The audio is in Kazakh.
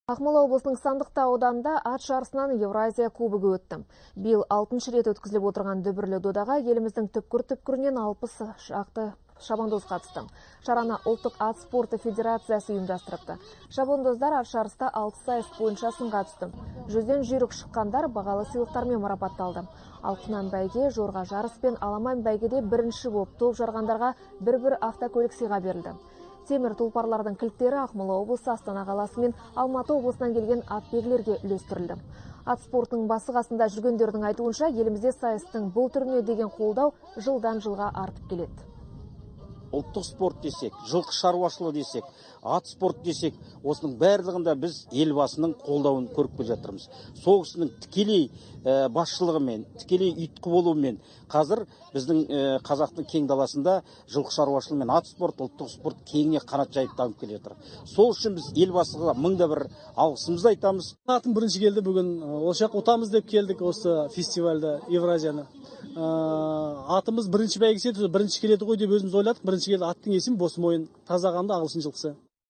Ақмола облысының Сандықтау ауданында ат жарысынан Евразия кубогы өтті. Биыл 6-шы рет өткізіліп отырған дүбірлі додаға еліміздің түпкір-түпкірінен 60 шақты шабандоз қатысты. Шараны ұлттық ат спорты федерациясы ұйымдастырыпты. Шабандоздар ат жарыста 6 сайыс бойынша сынға түсті. 100-ден жүйрік шыққандар бағалы сыйлықтармен марапатталды. Ал Құнан бәйге, Жорға жарыс пен Аламан бәйгеде бірінші боп топ жарғандарға бір автокөлік сыйға берілді. Темір тұлпарлардың кілттері Ақмола облысы, Астана қаласы мен Алматы облысынан келген атбегілерге үлестірілді. Ат спортының басы қасында жүргендердің айтуынша, елімізде сайыстың бұл түріне деген қолдау жылдан жылға артып келеді. Ұлттық спорт десек, жылқы шаруашылығы десек, ат спорт десек, осының барлығында біз елбасының қолдауын көріп келе жатырмыз. Сол кісінің тікелей басшылығымен, тікелей ұйытқы болуымен қазір біздің қазақтың кең даласында жылқы шаруашылығы мен ат спорт, ұлттық спорт кеңіне қанат жайып дамып келе жатыр. Сол үшін біз елбасыға мыңда бір алғысымызды айтамыз. Атым бірінші келді, бүгін ол жақ ұтамыз деп келдік осы фестивальда Евразияны. Атымыз бірінші бәйгесі, бірінші келеді ғой деп өзіміз ойладық. Бірінші келді аттың есімі Босмойын, таза қанды ағылшын жылқысы.